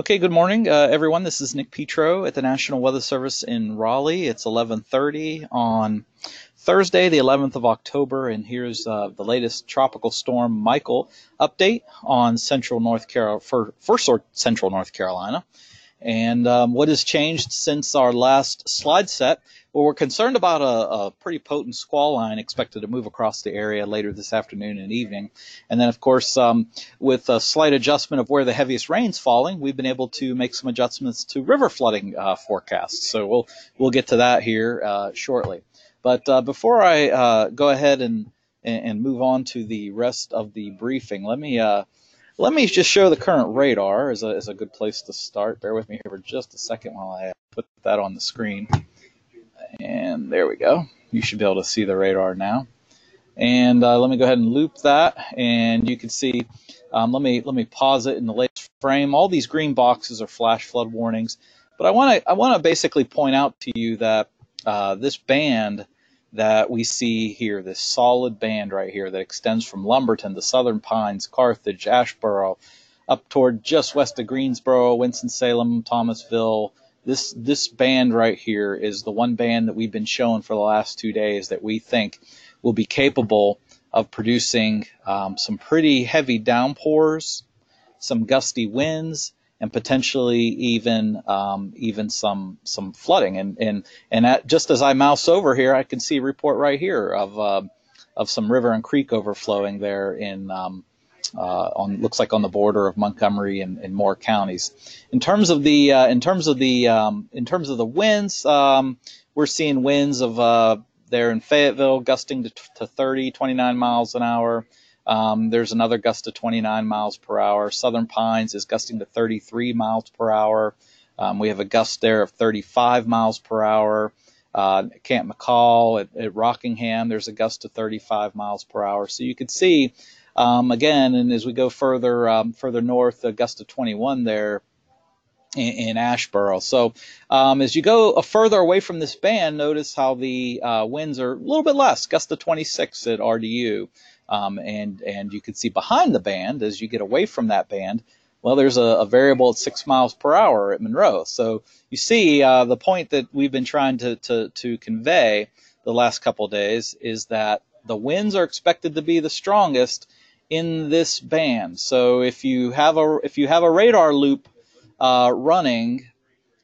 Okay, good morning, everyone. This is Nick Petro at the National Weather Service in Raleigh. It's 11:30 on Thursday, the 11th of October, and here's the latest tropical storm Michael update on central North Carolina for central North Carolina. And what has changed since our last slide set? Well, we're concerned about a pretty potent squall line expected to move across the area later this afternoon and evening. And then, of course, with a slight adjustment of where the heaviest rain's falling, we've been able to make some adjustments to river flooding forecasts. So we'll get to that here shortly. But before I go ahead and move on to the rest of the briefing, let me just show the current radar as a good place to start. Bear with me here for just a second while I put that on the screen. And there we go. You should be able to see the radar now. And let me go ahead and loop that, and you can see. Let me pause it in the latest frame. All these green boxes are flash flood warnings, but I want to basically point out to you that this band that we see here, this solid band right here that extends from Lumberton to Southern Pines, Carthage, Asheboro, up toward just west of Greensboro, Winston-Salem, Thomasville. This band right here is the one band that we've been showing for the last 2 days that we think will be capable of producing some pretty heavy downpours, some gusty winds, and potentially even some flooding. And just as I mouse over here, I can see a report right here of some river and creek overflowing there in looks like on the border of Montgomery and Moore counties. In terms of the winds, we're seeing winds of there in Fayetteville gusting to 30, 29 miles an hour. There's another gust of 29 miles per hour. Southern Pines is gusting to 33 miles per hour. We have a gust there of 35 miles per hour. Camp McCall at Rockingham, there's a gust of 35 miles per hour. So you could see, again, and as we go further north, a gust of 21 there in Asheboro. So as you go further away from this band, notice how the winds are a little bit less, gust of 26 at RDU. And you can see behind the band, as you get away from that band, well, there's a variable at 6 miles per hour at Monroe. So you see the point that we've been trying to convey the last couple of days is that the winds are expected to be the strongest in this band. So if you have a radar loop running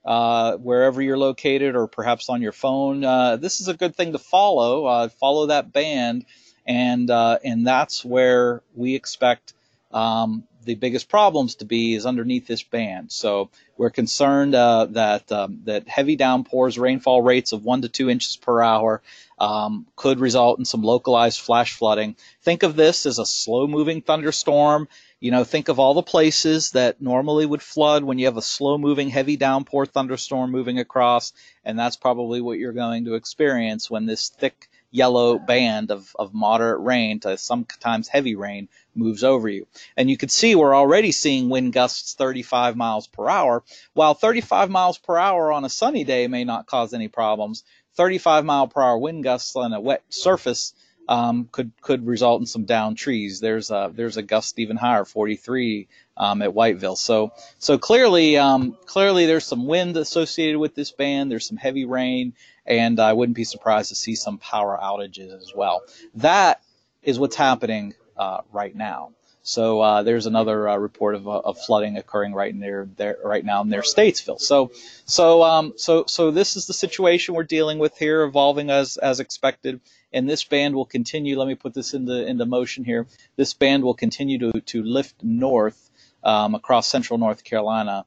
wherever you're located, or perhaps on your phone, this is a good thing to follow. Follow that band, and that's where we expect the biggest problems to be, is underneath this band. So we're concerned that heavy downpours, rainfall rates of 1 to 2 inches per hour, could result in some localized flash flooding. Think of this as a slow-moving thunderstorm. You know, think of all the places that normally would flood when you have a slow-moving, heavy downpour thunderstorm moving across, and that's probably what you're going to experience when this thick yellow band of moderate rain to sometimes heavy rain moves over you. And you can see we're already seeing wind gusts 35 miles per hour. While 35 miles per hour on a sunny day may not cause any problems, 35 mile per hour wind gusts on a wet surface could result in some downed trees. There's a gust even higher, 43 at Whiteville. So clearly there's some wind associated with this band. There's some heavy rain, and I wouldn't be surprised to see some power outages as well. That is what's happening right now. So there's another report of flooding occurring right now near Statesville. So this is the situation we're dealing with here, evolving as expected. And this band will continue. Let me put this into motion here. This band will continue to lift north across central North Carolina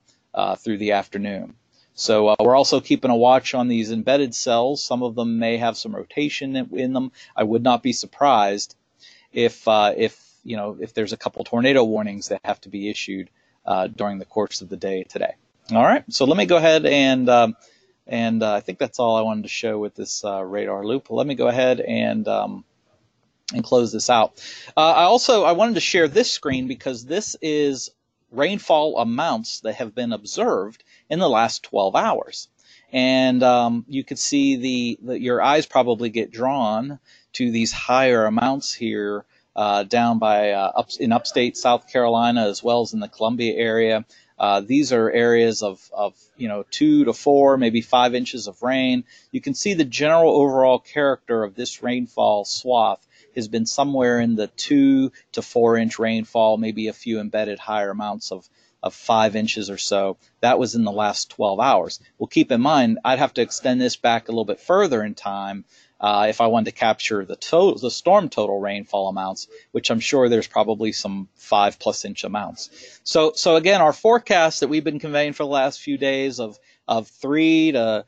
through the afternoon. So we're also keeping a watch on these embedded cells. Some of them may have some rotation in them. I would not be surprised if there's a couple tornado warnings that have to be issued during the course of the day today. All right. So let me go ahead and I think that's all I wanted to show with this radar loop. Let me go ahead and close this out. I wanted to share this screen because this is rainfall amounts that have been observed in the last 12 hours. And you could see your eyes probably get drawn to these higher amounts here down by in upstate South Carolina, as well as in the Columbia area. These are areas of 2 to 4, maybe 5 inches of rain. You can see the general overall character of this rainfall swath has been somewhere in the 2 to 4 inch rainfall, maybe a few embedded higher amounts of 5 inches or so. That was in the last 12 hours. Well, keep in mind, I'd have to extend this back a little bit further in time if I wanted to capture the storm total rainfall amounts, which I'm sure there's probably some 5+ inch amounts. So again, our forecast that we've been conveying for the last few days of 3 to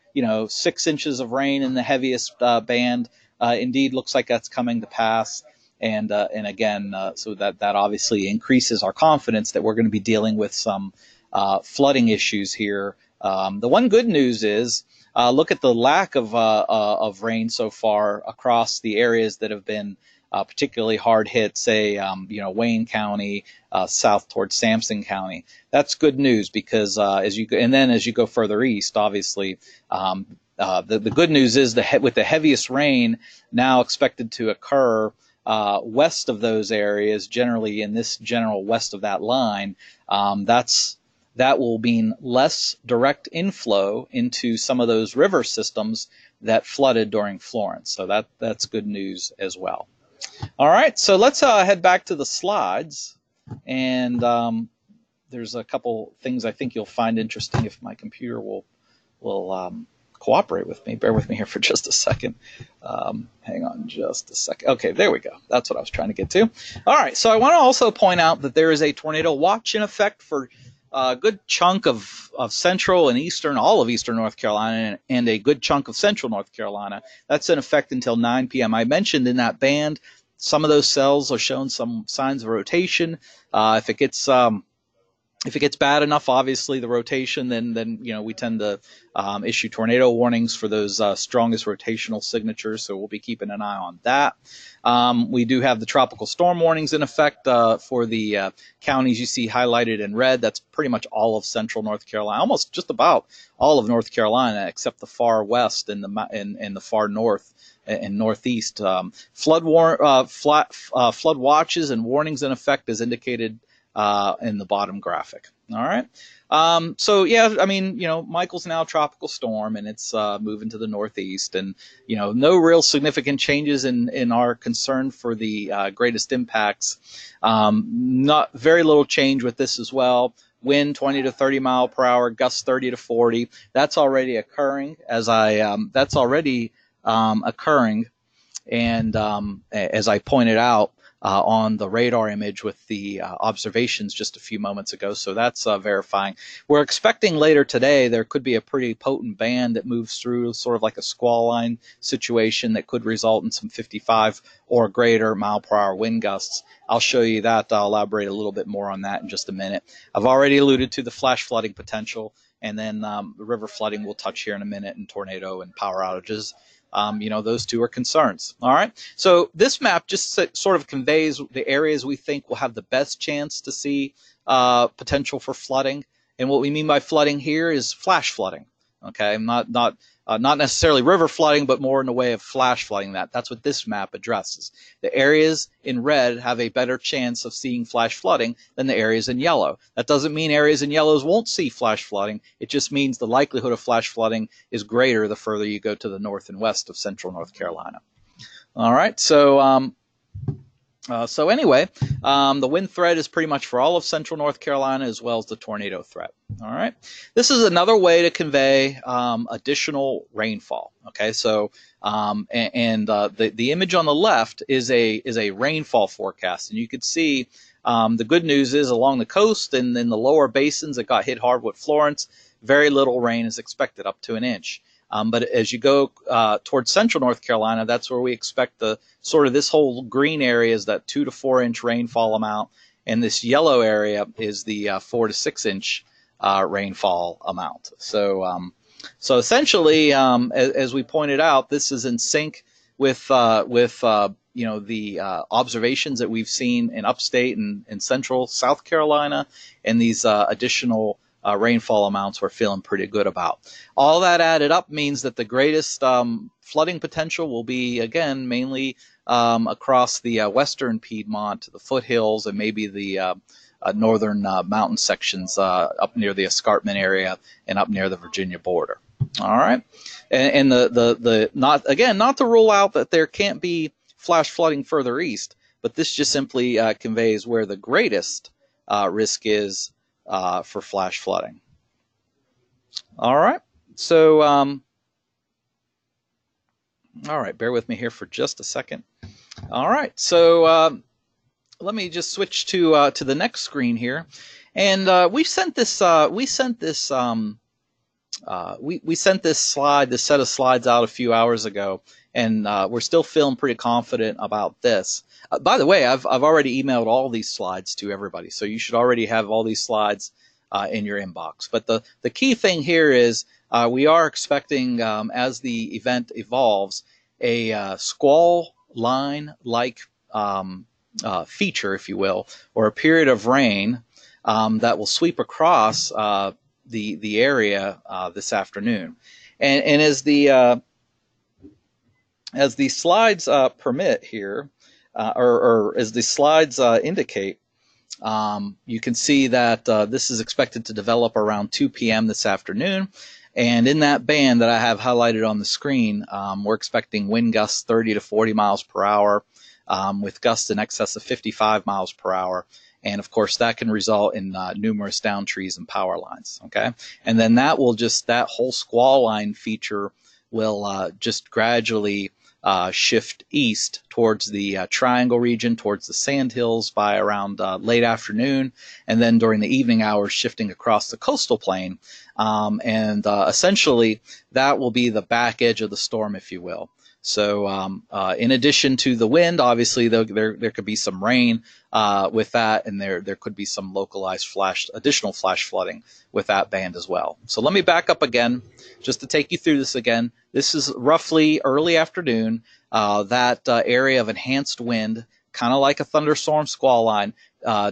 6 inches of rain in the heaviest band indeed looks like that's coming to pass. And again, so that obviously increases our confidence that we're going to be dealing with some flooding issues here. The one good news is look at the lack of rain so far across the areas that have been particularly hard hit, say Wayne County, south towards Sampson County. That's good news because as you go further east, obviously. The good news is with the heaviest rain now expected to occur west of those areas, generally in this general west of that line, that will mean less direct inflow into some of those river systems that flooded during Florence. So that's good news as well. All right, so let's head back to the slides, and there's a couple things I think you'll find interesting if my computer will cooperate with me. Bear with me here for just a second. Hang on just a second. Okay, there we go. That's what I was trying to get to. All right, so I want to also point out that there is a tornado watch in effect for a good chunk of central and eastern, all of eastern North Carolina, and a good chunk of central North Carolina. That's in effect until 9 p.m. I mentioned in that band, some of those cells are showing some signs of rotation. If it gets bad enough, obviously the rotation, then we tend to issue tornado warnings for those strongest rotational signatures. So we'll be keeping an eye on that. We do have the tropical storm warnings in effect for the counties you see highlighted in red. That's pretty much all of central North Carolina, almost just about all of North Carolina, except the far west and the far north and northeast. Flood watches and warnings in effect as indicated in the bottom graphic. All right. So yeah, I mean, Michael's now a tropical storm, and it's moving to the northeast, and no real significant changes in our concern for the greatest impacts. Not very little change with this as well. Wind 20 to 30 mile per hour, gusts 30 to 40. That's already occurring and as I pointed out on the radar image with the observations just a few moments ago. So that's verifying. We're expecting later today there could be a pretty potent band that moves through, sort of like a squall line situation that could result in some 55 or greater mile per hour wind gusts. I'll show you that. I'll elaborate a little bit more on that in just a minute. I've already alluded to the flash flooding potential, and then the river flooding we'll touch here in a minute, and tornado and power outages. Those two are concerns. All right. So this map just sort of conveys the areas we think will have the best chance to see potential for flooding. And what we mean by flooding here is flash flooding. Okay, not necessarily river flooding, but more in the way of flash flooding. That's what this map addresses. The areas in red have a better chance of seeing flash flooding than the areas in yellow. That doesn't mean areas in yellows won't see flash flooding. It just means the likelihood of flash flooding is greater the further you go to the north and west of central North Carolina. All right, so anyway, the wind threat is pretty much for all of central North Carolina as well as the tornado threat. All right, this is another way to convey additional rainfall. Okay, so the image on the left is a rainfall forecast, and you can see the good news is along the coast and in the lower basins that got hit hard with Florence, very little rain is expected, up to an inch. But as you go towards central North Carolina, that's where we expect this whole green area is that 2 to 4 inch rainfall amount, and this yellow area is the 4 to 6 inch rainfall amount. So essentially, as we pointed out, this is in sync with the observations that we've seen in upstate and central South Carolina, and these additional rainfall amounts we're feeling pretty good about. All that added up means that the greatest flooding potential will be, again, mainly across the western Piedmont, the foothills, and maybe the northern mountain sections up near the escarpment area and up near the Virginia border. All right, and not to rule out that there can't be flash flooding further east, but this just simply conveys where the greatest risk is for flash flooding. All right, so all right, bear with me here for just a second. All right, so let me just switch to the next screen here, and we sent this slide, this set of slides out a few hours ago, and we're still feeling pretty confident about this. By the way, I've already emailed all these slides to everybody, so you should already have all these slides in your inbox. But the key thing here is we are expecting, as the event evolves, a squall line-like feature, if you will, or a period of rain that will sweep across the area this afternoon. And as the slides permit here, or as the slides indicate, you can see that this is expected to develop around 2 p.m. this afternoon. And in that band that I have highlighted on the screen, we're expecting wind gusts 30 to 40 miles per hour, with gusts in excess of 55 miles per hour. And of course, that can result in numerous down trees and power lines. Okay, and then that whole squall line feature will just gradually shift east towards the Triangle region, towards the Sandhills by around late afternoon, and then during the evening hours shifting across the coastal plain. And essentially, that will be the back edge of the storm, if you will. So in addition to the wind, obviously there could be some rain with that, and there could be some localized additional flash flooding with that band as well. So let me back up again, just to take you through this again. This is roughly early afternoon, that area of enhanced wind, kind of like a thunderstorm squall line,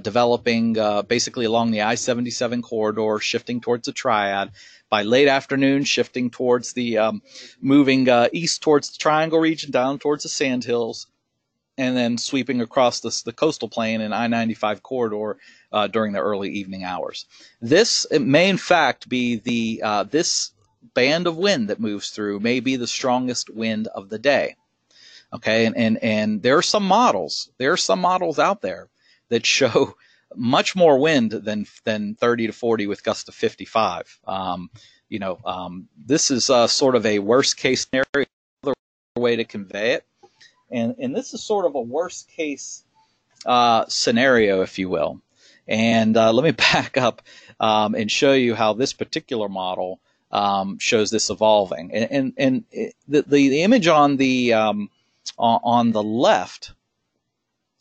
developing basically along the I-77 corridor, shifting towards the Triad. By late afternoon, shifting towards moving east towards the Triangle region, down towards the Sandhills, and then sweeping across the coastal plain and I-95 corridor during the early evening hours. It may in fact be this band of wind that moves through may be the strongest wind of the day. Okay, and there are some models. There are some models out there that show much more wind than 30 to 40 with gusts to 55. This is sort of a worst case scenario, another way to convey it. And this is sort of a worst case scenario, if you will. And let me back up and show you how this particular model shows this evolving. And the image on the left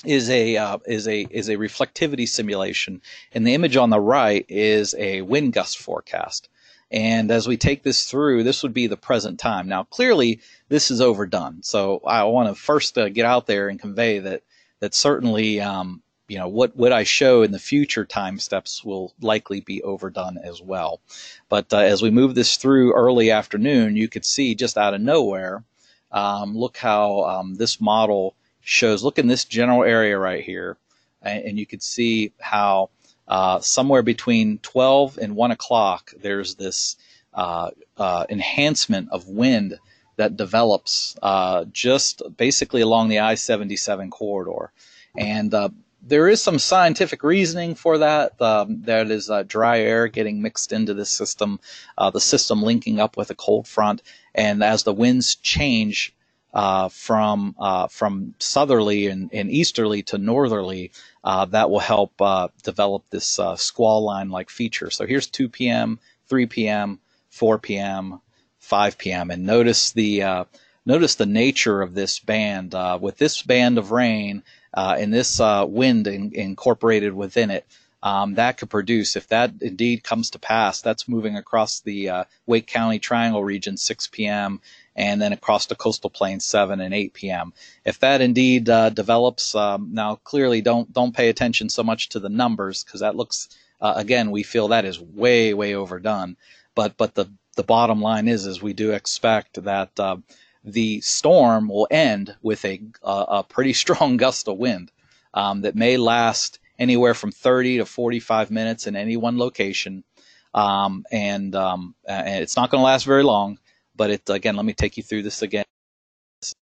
is a reflectivity simulation, and the image on the right is a wind gust forecast. And as we take this through, this would be the present time. Now, clearly, this is overdone. So I want to first get out there and convey that certainly, what I show in the future time steps will likely be overdone as well. But as we move this through early afternoon, you could see just out of nowhere, look how this model shows. Look in this general area right here, and you could see how somewhere between 12 and 1 o'clock there's this enhancement of wind that develops just basically along the I-77 corridor. And there is some scientific reasoning for that. That is dry air getting mixed into this system, the system linking up with a cold front, and as the winds change from southerly and easterly to northerly, that will help develop this squall line-like feature. So here's 2 p.m., 3 p.m., 4 p.m., 5 p.m., and notice the nature of this band. With this band of rain and this wind incorporated within it, that could produce, if that indeed comes to pass, that's moving across the Wake County Triangle region 6 p.m., and then across the coastal plain 7 and 8 p.m. If that indeed develops, now clearly don't pay attention so much to the numbers, because that looks, again, we feel that is way, way overdone. But the bottom line is we do expect that the storm will end with a pretty strong gust of wind that may last anywhere from 30 to 45 minutes in any one location. And it's not going to last very long, but again, let me take you through this again. This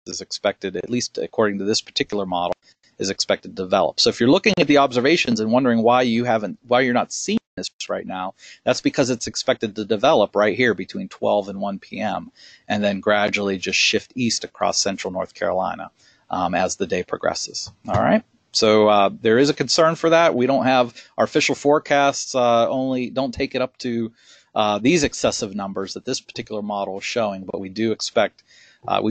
is expected, at least according to this particular model, is expected to develop. So if you're looking at the observations and wondering why you're not seeing this right now, that's because it's expected to develop right here between 12 and 1 p.m. and then gradually just shift east across central North Carolina as the day progresses. All right. So there is a concern for that. We don't have our official forecasts, don't take it up to these excessive numbers that this particular model is showing, but we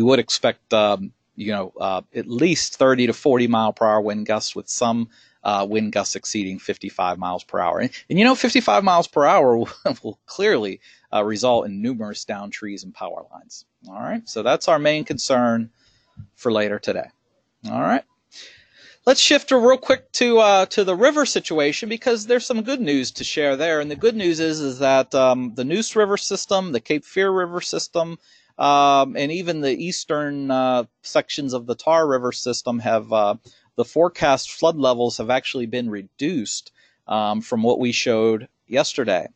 would expect at least 30 to 40 mile per hour wind gusts with some wind gusts exceeding 55 miles per hour. And 55 miles per hour will clearly result in numerous downed trees and power lines. All right, so that's our main concern for later today. All right. Let's shift real quick to the river situation, because there's some good news to share there. And the good news is that the Neuse River system, the Cape Fear River system, and even the eastern sections of the Tar River system have the forecast flood levels have actually been reduced from what we showed yesterday.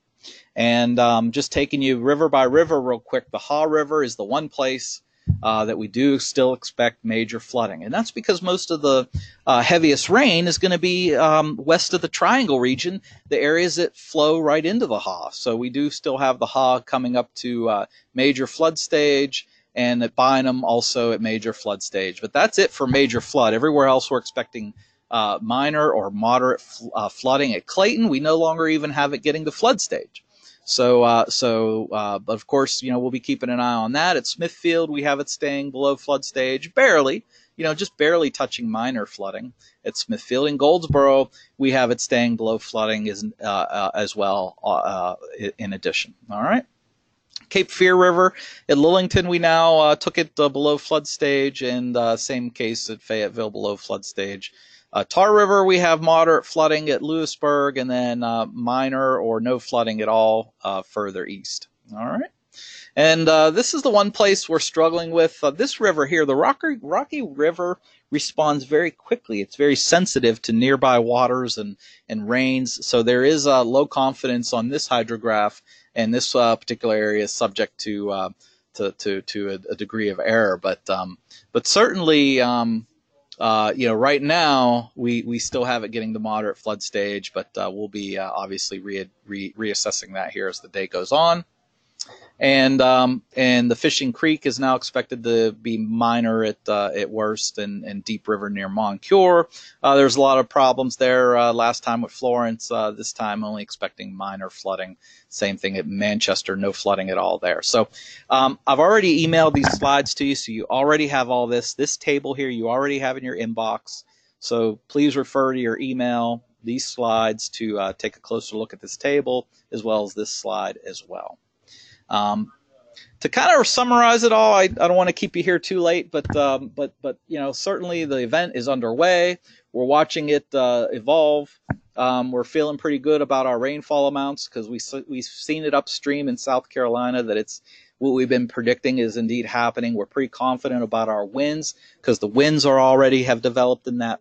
And just taking you river by river real quick, the Haw River is the one place that we do still expect major flooding. And that's because most of the heaviest rain is going to be west of the Triangle region, the areas that flow right into the Haw. So we do still have the Haw coming up to major flood stage, and at Bynum also at major flood stage. But that's it for major flood. Everywhere else we're expecting minor or moderate flooding. At Clayton, we no longer even have it getting to flood stage. So of course, we'll be keeping an eye on that. At Smithfield, we have it staying below flood stage, barely, just barely touching minor flooding. At Smithfield and Goldsboro, we have it staying below flooding as well, in addition. All right. Cape Fear River at Lillington, we now took it below flood stage, and same case at Fayetteville, below flood stage. Tar River, we have moderate flooding at Lewisburg, and then minor or no flooding at all further east. All right. And this is the one place we're struggling with. This river here, the Rocky River, responds very quickly. It's very sensitive to nearby waters and rains. So there is low confidence on this hydrograph, and this particular area is subject to a degree of error. But certainly, right now we still have it getting to moderate flood stage, but we'll be obviously reassessing that here as the day goes on. And the Fishing Creek is now expected to be minor at worst, and Deep River near Moncure. There's a lot of problems there last time with Florence. This time only expecting minor flooding. Same thing at Manchester, no flooding at all there. So I've already emailed these slides to you, so you already have all this. This table here you already have in your inbox. So please refer to your email, these slides, to take a closer look at this table, as well as this slide as well. To kind of summarize it all, I don't want to keep you here too late, but certainly the event is underway. We're watching it evolve. We're feeling pretty good about our rainfall amounts, because we've seen it upstream in South Carolina that it's what we've been predicting is indeed happening. We're pretty confident about our winds, because the winds already have developed in that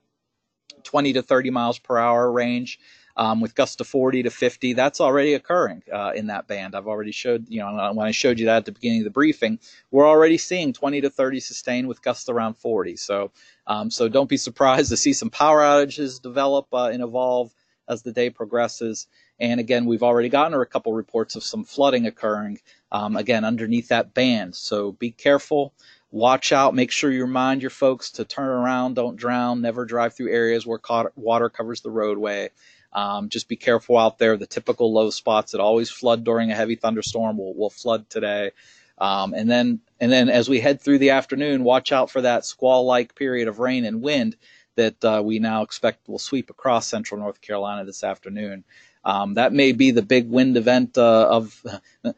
20 to 30 miles per hour range. With gusts to 40 to 50, that's already occurring in that band. I've already showed, when I showed you that at the beginning of the briefing, we're already seeing 20 to 30 sustained with gusts around 40. So don't be surprised to see some power outages develop and evolve as the day progresses. And again, we've already gotten a couple reports of some flooding occurring, again, underneath that band. So be careful. Watch out. Make sure you remind your folks to turn around, don't drown, never drive through areas where water covers the roadway. Just be careful out there. The typical low spots that always flood during a heavy thunderstorm will flood today. And then as we head through the afternoon, watch out for that squall-like period of rain and wind that we now expect will sweep across central North Carolina this afternoon. That may be the big wind event of,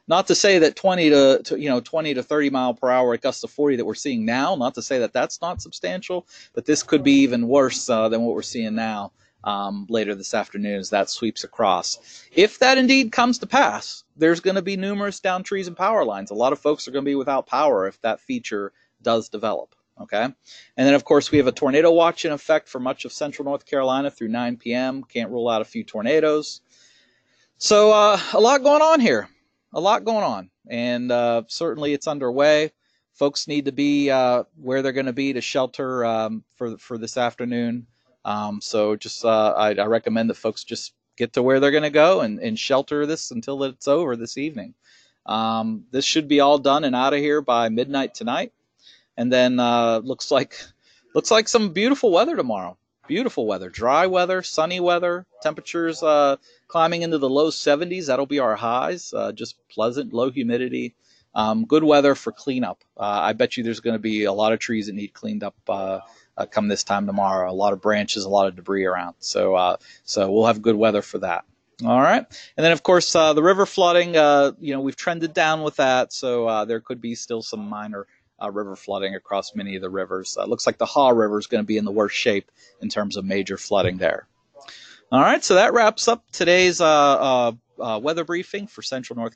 not to say that 20 to 30 mile per hour at gusts of 40 that we're seeing now, not to say that that's not substantial, but this could be even worse than what we're seeing now. Later this afternoon as that sweeps across. If that indeed comes to pass, there's going to be numerous downed trees and power lines. A lot of folks are going to be without power if that feature does develop. Okay, and then of course we have a tornado watch in effect for much of central North Carolina through 9 p.m. Can't rule out a few tornadoes. So a lot going on here, a lot going on, and certainly it's underway. Folks need to be where they're going to be to shelter for this afternoon. So just I recommend that folks just get to where they're going to go and shelter this until it's over this evening. This should be all done and out of here by midnight tonight, and then looks like some beautiful weather tomorrow. Beautiful weather, dry weather, sunny weather, temperatures climbing into the low 70s. That'll be our highs. Just pleasant, low humidity. Good weather for cleanup. I bet you there's going to be a lot of trees that need cleaned up come this time tomorrow. A lot of branches, a lot of debris around. So we'll have good weather for that. All right. And then, of course, the river flooding, we've trended down with that. So there could be still some minor river flooding across many of the rivers. Looks like the Haw River is going to be in the worst shape in terms of major flooding there. All right, so that wraps up today's weather briefing for Central North Carolina.